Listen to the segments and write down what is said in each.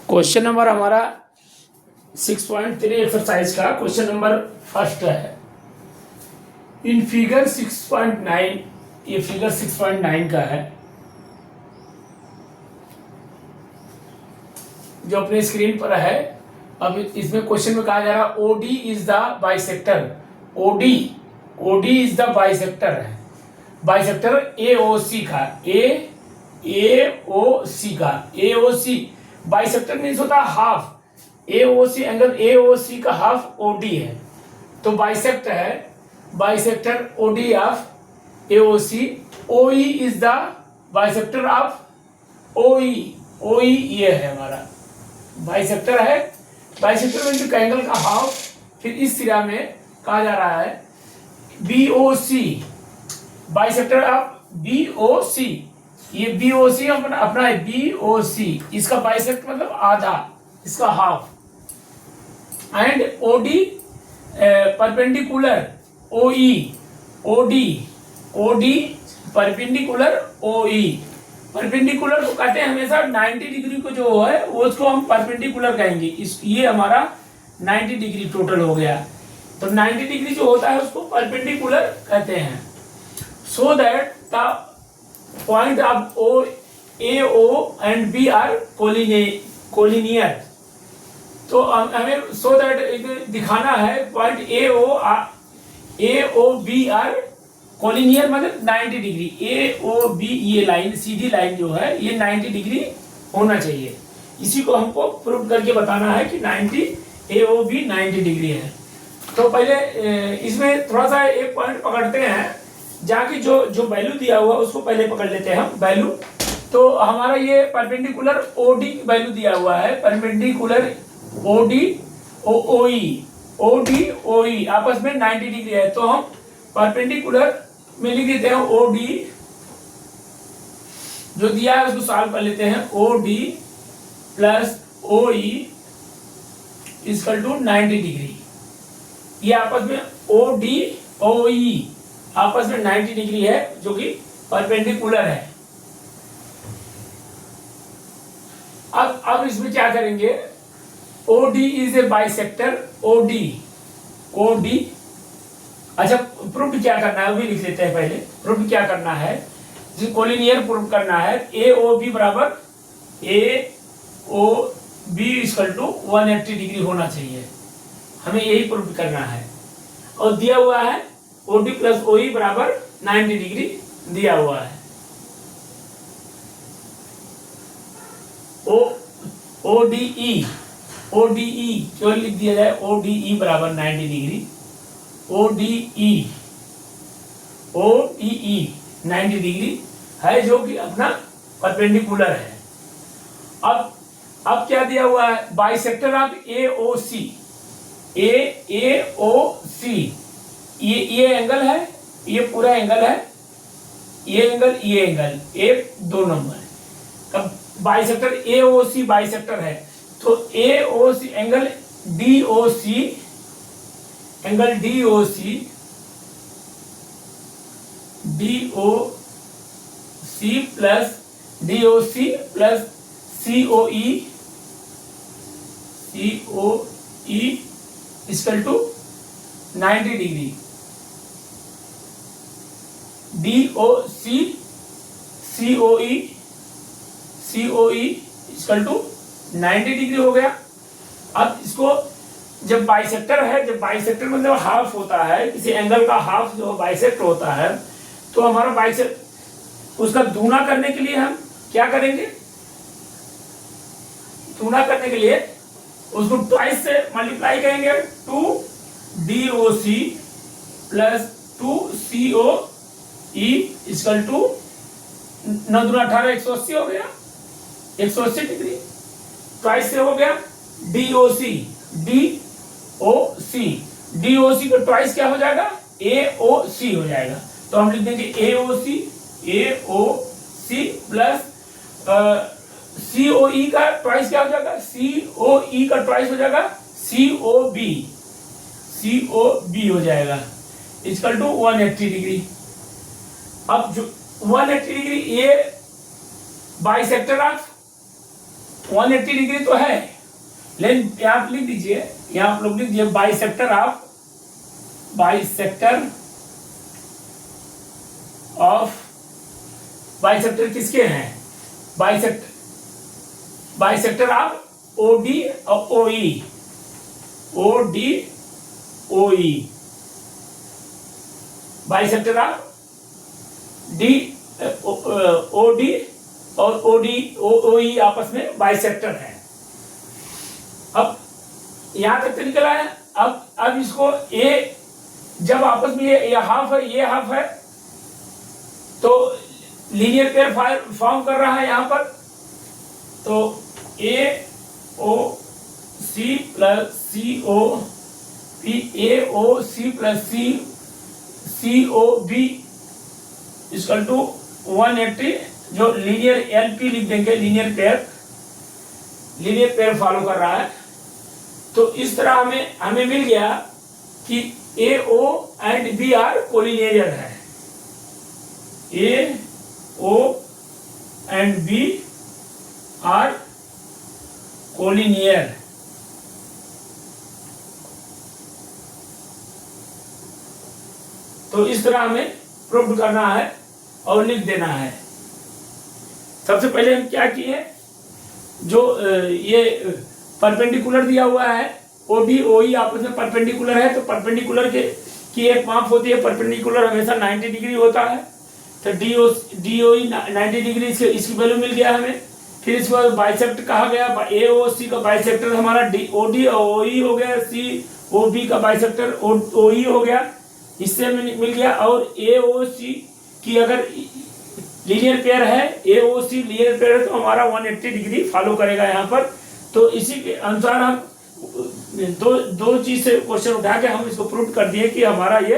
Question number हमारा 6.3 exercise का question number first है। इन फिगर 6.9, ये फिगर 6.9 का है जो अपने स्क्रीन पर है। अब इसमें क्वेश्चन में कहा जा रहा है OD is the bisector. OD is the bisector है, बाइसेक्टर एओसी का, एओसी का, एओसी बाइसेक्टर मीन्स होता है हाफ। एओसी एंगल एओसी का हाफ ओडी है, तो बाइसेक्ट है, bisector OD of AOC. OE is the bisector of OE. OE ये है हमारा बाइसेक्टर है, बाइसेक्टर मीन्स एंगल का हाफ। फिर इस सिरा में कहा जा रहा है बीओसी, बाइसेक्टर ऑफ बीओसी। ये बीओसी अपना है, बीओसी इसका बाइसेक्ट मतलब आधा, इसका हाफ। एंड ओडी परपेंडिकुलर ओई, ओडी परपेंडिकुलर ओई। परपेंडिकुलर को कहते हैं हमेशा 90 डिग्री को जो है वो उसको हम परपेंडिकुलर कहेंगे। ये हमारा 90 डिग्री टोटल हो गया, तो 90 डिग्री जो होता है उसको परपेंडिकुलर कहते हैं। So that the point of O, A O and B are collinear. तो हमें सो दैट दिखाना है point A O B are collinear, मतलब 90 डिग्री। ए ओ बी ये लाइन, सीधी लाइन जो है ये 90 डिग्री होना चाहिए। इसी को हमको प्रूव करके बताना है कि 90 ए ओ बी 90 डिग्री है। तो पहले इसमें थोड़ा सा एक पॉइंट पकड़ते हैं, जहाँ की जो वैल्यू दिया हुआ उसको पहले पकड़ लेते हैं हम वैल्यू। तो हमारा ये परपेंडिकुलर ओडी की वैल्यू दिया हुआ है, परपेंडिकुलर ओडी ओई आपस में 90 डिग्री है। तो हम परपेंडिकुलर में लिख देते हैं ओडी, जो दिया है उसको सॉल्व कर लेते हैं। ओडी प्लस ओई इक्वल टू 90 डिग्री। ये आपस में ओडी ओई आपस में 90 डिग्री है, जो कि परपेंडिकुलर है। अब इसमें क्या करेंगे, OD is a bisector. OD अच्छा, प्रूफ क्या करना है वो भी लिख लेते हैं पहले। प्रूफ क्या करना है, जिसे कोलिनियर प्रूफ करना है। ए ओ बी बराबर A O B equal to 180 degree होना चाहिए, हमें यही प्रूफ करना है। और दिया हुआ है ओडी प्लस ओई बराबर 90 डिग्री दिया हुआ है। ओडीई क्यों लिख दिया जाए, ओडीई बराबर 90 डिग्री। ओडीई 90 डिग्री है, जो कि अपना परपेंडिकुलर है। अब क्या दिया हुआ है, बाइसेक्टर ऑफ एओसी। एओसी ये एंगल है, ये पूरा एंगल है, ये एंगल 1-2 नंबर। अब बाइसेक्टर एओसी बाइसेक्टर है, तो AOC angle DOC, angle DOC plus DOC plus COE equal to 90 degree. DOC COE equal to 90 degree हो गया। अब इसको जब बाइसेक्टर है, जब बाइसेक्टर मतलब हाफ होता है, किसी एंगल का हाफ जो बाइसेक्ट होता है, तो हमारा बाइसेक्ट उसका दूना करने के लिए हम क्या करेंगे, दूना करने के लिए उसको ट्वाइस से मल्टीप्लाई करेंगे। 2 DOC plus 2 COE equal to 9 दूना 18, 180 हो गया, 180 डिग्री। ट्वाइस से हो गया DOC का ट्वाइस क्या हो जाएगा, AOC हो जाएगा। तो हम लिख देंगे AOC प्लस COE का ट्वाइस क्या हो जाएगा, COE का ट्वाइस हो जाएगा COB हो जाएगा इक्वल टू 180 डिग्री। अब जो 180 डिग्री ये बाइसेक्टर ऑफ 180 डिग्री तो है, लेकिन यहाँ आप लिख दीजिए, यहाँ आप लोग लिख दीजिए बाइसेक्टर किसके हैं? बाइसेक्टर ऑफ ओडी और ओई, बाइसेक्टर ऑफ डी ओडी और ओई आपस में बाइसेक्टर है। अब यहां तक तो निकला है। अब इसको ए, जब आपस में ये हाफ है, ये हाफ है, तो लीनियर पेयर फॉर्म कर रहा है यहाँ पर। तो A O C plus C O P, A O C plus C O B equal to 180, जो लीनियर एलपी लिख देंगे, लीनियर पेयर फॉलो कर रहा है। तो इस तरह हमें मिल गया कि A O and B are collinear है। A O and B are collinear. तो इस तरह हमें प्रूव करना है और लिख देना है। सबसे पहले हम क्या किए, जो ये परपेंडिकुलर दिया हुआ है, ओडी ओई आपस में परपेंडिकुलर है, तो परपेंडिकुलर की एक माप होती है, परपेंडिकुलर हमेशा 90 डिग्री होता है। तो डी ओई 90 डिग्री से इसकी वैल्यू मिल गया हमें। फिर इसके बाद बाइसेक्ट कहा गया, ए ओ सी का बाइसेक्टर हमारा डी ओडी और ओई हो गया, सी ओ बी का बाइसेक्टर ओई हो गया, इससे मिल गया। और ए ओ सी की अगर लीनियर पेयर है, A O C linear pair है, तो हमारा 180 डिग्री फॉलो करेगा यहाँ पर। तो इसी के अनुसार हम दो चीज से क्वेश्चन उठा के हम इसको प्रूव कर दिए कि हमारा ये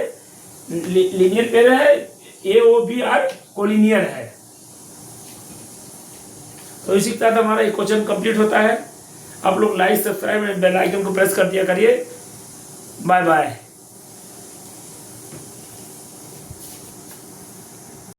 लीनियर पेयर है, A O B are collinear है। तो इसी के साथ हमारा ये क्वेश्चन कंप्लीट होता है। आप लोग like, subscribe and bell icon को प्रेस कर दिया करिए। Bye bye.